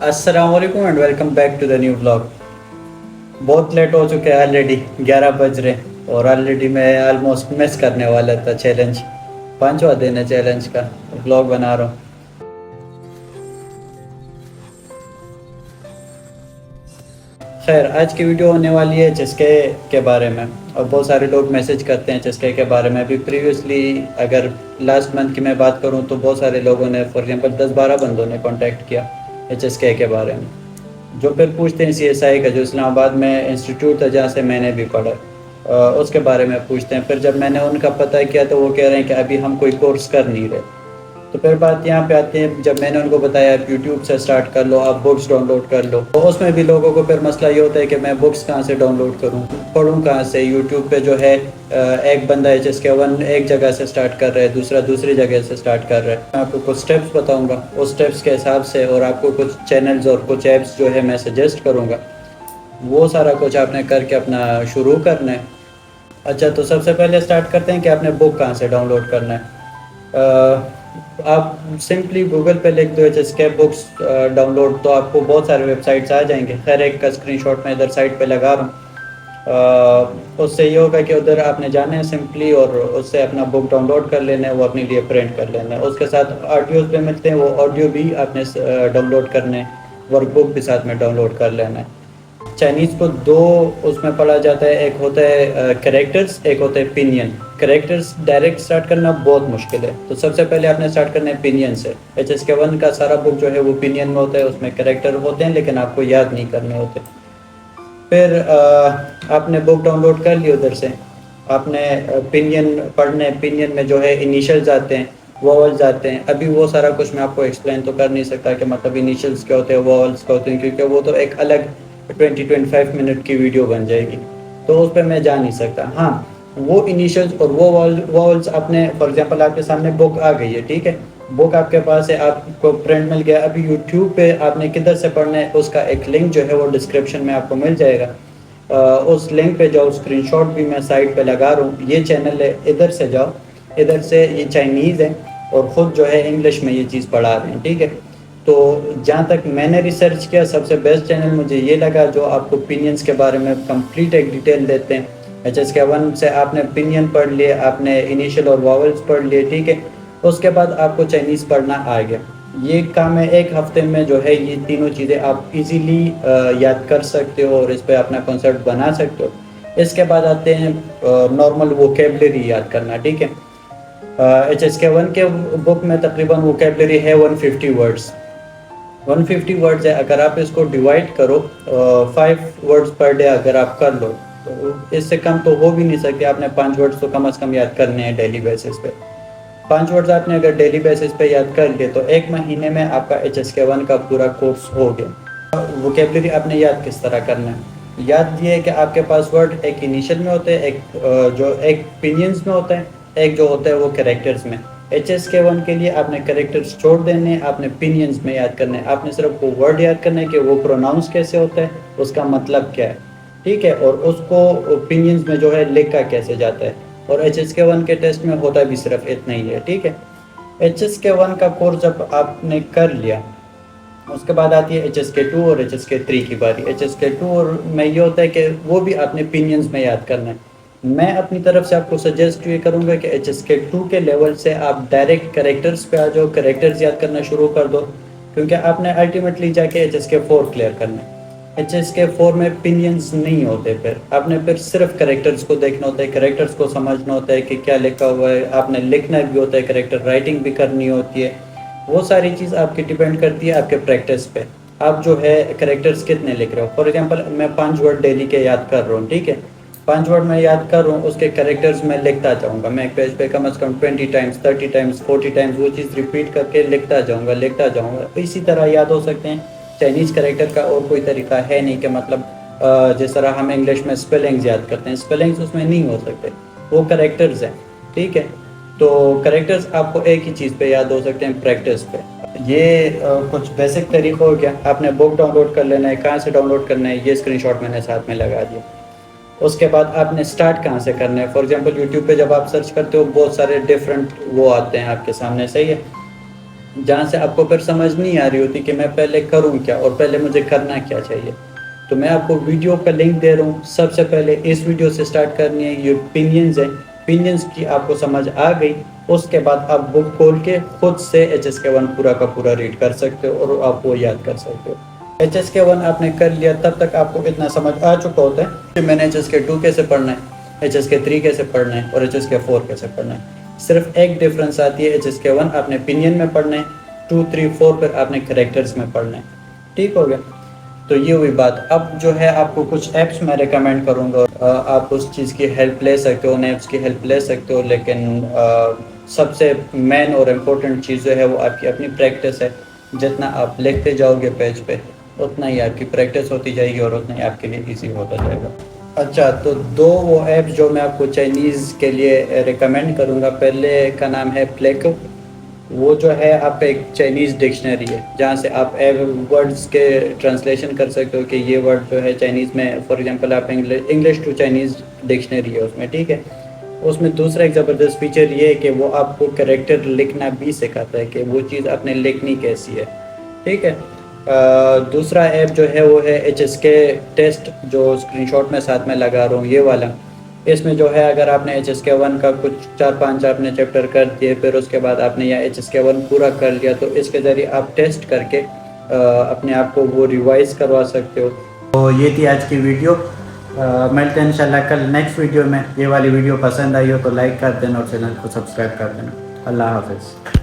السلام علیکم and welcome back to the new vlog. بہت لیٹ ہو چکے ہیں آلریڈی 11 بج رہے اور آلریڈی میں آلموسٹ مس کرنے والا تھا چیلنج. 5واں دن ہے چیلنج کا, بلاگ بنا رہا ہوں. خیر, آج کی ویڈیو ہونے والی ہے چسکے کے بارے میں, اور بہت سارے لوگ میسج کرتے ہیں چسکے کے بارے میں. ابھی پریویسلی اگر لاسٹ منتھ کی میں بات کروں تو بہت سارے لوگوں نے, فار ایگزامپل 10-12 بندوں نے کانٹیکٹ کیا ایچ ایس کے بارے میں, جو پھر پوچھتے ہیں سی ایس آئی کا, جو اسلام آباد میں انسٹیٹیوٹ تھا جہاں سے میں نے بھی پڑھا, اس کے بارے میں پوچھتے ہیں. پھر جب میں نے ان کا پتہ کیا تو وہ کہہ رہے ہیں کہ ابھی ہم کوئی کورس کر نہیں رہے. تو پھر بات یہاں پہ آتی ہے, جب میں نے ان کو بتایا آپ یوٹیوب سے اسٹارٹ کر لو, آپ بکس ڈاؤن لوڈ کر لو, تو اس میں بھی لوگوں کو پھر مسئلہ یہ ہوتا ہے کہ میں بکس کہاں سے ڈاؤن لوڈ کروں, پڑھوں کہاں سے. یوٹیوب پہ جو ہے ایک بندہ ہے جس کے ایک جگہ سے اسٹارٹ کر رہا ہے, دوسرا دوسری جگہ سے اسٹارٹ کر رہا ہے. میں آپ کو کچھ اسٹیپس بتاؤں گا, اس اسٹیپس کے حساب سے, اور آپ کو کچھ چینلز اور کچھ ایپس جو ہے میں سجیسٹ کروں گا. وہ سارا کچھ آپ نے کر کے اپنا شروع کرنا ہے. اچھا, تو سب سے پہلے اسٹارٹ کرتے ہیں کہ آپ نے بک کہاں سے ڈاؤن لوڈ کرنا ہے. آپ سمپلی گوگل پہ لکھ دو ایچ ایس کے بکس ڈاؤن لوڈ, تو آپ کو بہت سارے ویب سائٹس آ جائیں گے. خیر, ایک کا اسکرین شاٹ میں ادھر سائٹ پہ لگا رہا ہوں. اس سے یہ ہوگا کہ ادھر آپ نے جانا ہے سمپلی, اور اس سے اپنا بک ڈاؤن لوڈ کر لینا ہے, وہ اپنے لیے پرنٹ کر لینا ہے. اس کے ساتھ آڈیوز پہ ملتے ہیں, وہ آڈیو بھی آپ نے ڈاؤن لوڈ کرنے, ورک بک بھی ساتھ میں ڈاؤن لوڈ کر لینا ہے. چائنیز کو دو اس میں پڑھا جاتا ہے, ایک ہوتا ہے کریکٹرز, ایک ہوتا ہے پینین. کریکٹرز ڈائریکٹ اسٹارٹ کرنا بہت مشکل ہے, تو سب سے پہلے آپ نے اسٹارٹ کرنا ہے پینین سے. ایچ ایس کے 1 کا سارا بک جو ہے وہ پینین میں ہوتا ہے, اس میں کریکٹر ہوتے ہیں لیکن آپ کو یاد نہیں کرنے ہوتے. پھر آپ نے بک ڈاؤن لوڈ کر لی, ادھر سے آپ نے پینین پڑھنے. پینین میں جو ہے انیشلز آتے ہیں, ووولز آتے ہیں. ابھی وہ سارا کچھ میں آپ کو ایکسپلین تو کر نہیں سکتا کہ مطلب انیشلز کیا ہوتے ہیں, ووولز کیا ہوتے ہیں, کیونکہ وہ تو ایک الگ 20-25 منٹ کی ویڈیو بن جائے گی, تو اس پہ میں جا نہیں سکتا. ہاں, وہ انیشلز اور وہ ووولز اپنے, فار ایگزامپل آپ کے سامنے بک آ گئی ہے, ٹھیک ہے, بک آپ کے پاس ہے, آپ کو پرنٹ مل گیا. ابھی یوٹیوب پہ آپ نے کدھر سے پڑھنا ہے, اس کا ایک لنک جو ہے وہ ڈسکرپشن میں آپ کو مل جائے گا. اس لنک پہ جاؤ, اسکرین شاٹ بھی میں سائٹ پہ لگا رہا ہوں. یہ چینل ہے, ادھر سے جاؤ, ادھر سے. یہ چائنیز ہے اور خود جو ہے انگلش میں یہ چیز پڑھا رہے ہیں, ٹھیک ہے. تو جہاں تک میں نے ریسرچ کیا, سب سے بیسٹ چینل مجھے یہ لگا جو آپ کو اوپینینس کے بارے میں کمپلیٹ ایک ڈیٹیل دیتے ہیں. ایچ ایس کے 1 سے آپ نے اوپینین پڑھ لیے, آپ نے انیشل اور واولز پڑھ لیے, ٹھیک ہے. اس کے بعد آپ کو چائنیز پڑھنا آ گیا. یہ کام ہے ایک ہفتے میں جو ہے, یہ تینوں چیزیں آپ ایزیلی یاد کر سکتے ہو اور اس پہ اپنا کنسرٹ بنا سکتے ہو. اس کے بعد آتے ہیں نارمل ووکیبلری یاد کرنا, ٹھیک ہے. ایچ ایس کے 1 کے بک میں تقریباً ووکیبلری ہے 150 ورڈز. 150 ورڈز ہے, اگر آپ اس کو ڈیوائڈ کرو 5 ورڈز پر ڈے اگر آپ کر لو, تو اس سے کم تو ہو بھی نہیں سکتے. آپ نے 5 ورڈز تو کم از کم یاد کرنے ہیں ڈیلی بیسس پہ. 5 ورڈز آپ نے اگر ڈیلی بیسس پہ یاد کر لیے, تو ایک مہینے میں آپ کا ایچ ایس کے 1 کا پورا کورس ہو گیا. ووکیبلری آپ نے یاد کس طرح کرنا ہے, یاد یہ ہے کہ آپ کے پاس ورڈ ایک انیشل میں ہوتے ہیں, ایک جو ایک پینینز میں ہوتا ہے, ایک جو ہوتا ہے وہ کریکٹرز میں. ایچ ایس کے 1 کے لیے آپ نے کریکٹرز چھوڑ دینے ہیں, آپ نے پینینز میں یاد کرنے ہیں. آپ نے صرف وہ ورڈ یاد کرنا ہے کہ وہ پروناؤنس کیسے ہوتا ہے, اس کا مطلب کیا ہے, ٹھیک ہے, اور اس کو اوپینینز میں جو ہے لکھا کیسے جاتا ہے. اور ایچ ایس کے 1 کے ٹیسٹ میں ہوتا بھی صرف اتنا ہی ہے, ٹھیک ہے. ایچ ایس کے 1 کا کورس جب آپ نے کر لیا, اس کے بعد آتی ہے ایچ ایس کے 2 اور ایچ ایس کے 3 کی باری. ایچ ایس کے 2 اور میں یہ ہوتا ہے کہ وہ بھی آپ نے اوپینینز میں یاد کرنا ہے. میں اپنی طرف سے آپ کو سجیسٹ یہ کروں گا کہ ایچ ایس کے 2 کے لیول سے آپ ڈائریکٹ کریکٹرز پہ آ جاؤ, کریکٹرز یاد کرنا شروع کر دو, کیونکہ آپ نے الٹیمیٹلی جا کے ایچ ایس کے 4 کلیئر کرنا ہے. ایچ ایس کے 4 میں اوپینینز نہیں ہوتے, پھر آپ نے پھر صرف کریکٹرز کو دیکھنا ہوتا ہے, کریکٹرز کو سمجھنا ہوتا ہے کہ کیا لکھا ہوا ہے. آپ نے لکھنا بھی ہوتا ہے, کریکٹر رائٹنگ بھی کرنی ہوتی ہے. وہ ساری چیز آپ کی ڈیپینڈ کرتی ہے آپ کے پریکٹس پہ, آپ جو ہے کریکٹرز کتنے لکھ رہے ہو. فار ایگزامپل میں 5 ورڈ ڈیلی کے یاد کر رہا ہوں, ٹھیک ہے, 5 ورڈ میں یاد کر رہا ہوں, اس کے کریکٹرز میں لکھتا جاؤں گا. میں ایک پیج پہ کم از کم 20 ٹائمز 30 ٹائمز 40 ٹائمز وہ چیز ریپیٹ کر کے لکھتا جاؤں گا. اسی طرح یاد ہو سکتے ہیں. چائنیز کریکٹر کا اور کوئی طریقہ ہے نہیں کہ مطلب جس طرح ہم انگلش میں اسپیلنگز یاد کرتے ہیں, اسپیلنگز اس میں نہیں ہو سکتے, وہ کریکٹرز ہیں, ٹھیک ہے. تو کریکٹرز آپ کو ایک ہی چیز پہ یاد ہو سکتے ہیں, پریکٹس پہ. یہ کچھ بیسک طریقہ ہو گیا. آپ نے بک ڈاؤن لوڈ کر لینا ہے, کہاں سے ڈاؤن لوڈ کرنا ہے, یہ اسکرین شاٹ میں نے ساتھ میں لگا دیا. اس کے بعد آپ نے اسٹارٹ کہاں سے کرنا ہے. فار ایگزامپل یوٹیوب پہ جب آپ سرچ کرتے ہو, بہت سارے ڈفرینٹ وہ آتے ہیں آپ کے سامنے, صحیح ہے. جہاں سے آپ کو پھر سمجھ نہیں آ رہی ہوتی کہ میں پہلے کروں کیا اور پہلے مجھے کرنا کیا چاہیے. تو میں آپ کو ویڈیو کا لنک دے رہا ہوں. سب سے پہلے اس ویڈیو سے سٹارٹ کرنی ہے. یہ opinions ہیں, opinions کی آپ کو سمجھ آ گئی, اس کے بعد آپ بک کھول کے خود سے HSK1 پورا کا پورا ریڈ کر سکتے ہو اور آپ وہ یاد کر سکتے ہو. HSK1 آپ نے کر لیا تب تک آپ کو اتنا سمجھ آ چکا ہوتا ہے کہ میں نے HSK2 کیسے پڑھنا ہے, HSK3 کیسے پڑھنا ہے اور HSK4 کیسے پڑھنا ہے. صرف ایک ڈفرنس آتی ہے, HSK1 آپ نے opinion میں پڑھنا ہے, 2, 3, 4 پھر آپ نے کریکٹرز میں پڑھنا ہے. ٹھیک ہو گیا. تو یہ ہوئی بات. اب جو ہے آپ کو کچھ ایپس میں ریکمینڈ کروں گا, آپ اس چیز کی ہیلپ لے سکتے ہو, ان ایپس کی ہیلپ لے سکتے ہو, لیکن سب سے مین اور امپورٹنٹ چیز جو ہے وہ آپ کی اپنی پریکٹس ہے. جتنا آپ لکھتے جاؤ گے پیج پہ اتنا ہی آپ کی پریکٹس ہوتی جائے گی اور اتنا ہی آپ کے لیے ایزی ہوتا جائے گا. اچھا, تو 2 وہ ایپس جو میں آپ کو چائنیز کے لیے ریکمینڈ کروں گا, پہلے کا نام ہے پلیکو. وہ جو ہے آپ ایک چائنیز ڈکشنری ہے جہاں سے آپ ورڈز کے ٹرانسلیشن کر سکتے ہو کہ یہ ورڈ جو ہے چائنیز میں, فار ایگزامپل آپ انگلش ٹو چائنیز ڈکشنری ہے اس میں. ٹھیک ہے. اس میں دوسرا ایک زبردست فیچر یہ ہے کہ وہ آپ کو کریکٹر لکھنا بھی سکھاتا ہے کہ وہ چیز آپ نے لکھنی کیسی ہے. ٹھیک ہے. دوسرا ایپ جو ہے وہ ہے HSK ٹیسٹ, جو اسکرین شاٹ میں ساتھ میں لگا رہا ہوں یہ والا. اس میں جو ہے اگر آپ نے HSK1 کا کچھ 4-5 آپ نے چیپٹر کر دیے, پھر اس کے بعد آپ نے یا HSK1 پورا کر لیا, تو اس کے ذریعے آپ ٹیسٹ کر کے اپنے آپ کو وہ ریوائز کروا سکتے ہو. تو یہ تھی آج کی ویڈیو. ملتے ہیں انشاءاللہ کل نیکسٹ ویڈیو میں. یہ والی ویڈیو پسند آئی ہو تو لائک کر دینا اور چینل کو سبسکرائب کر دینا. اللہ حافظ.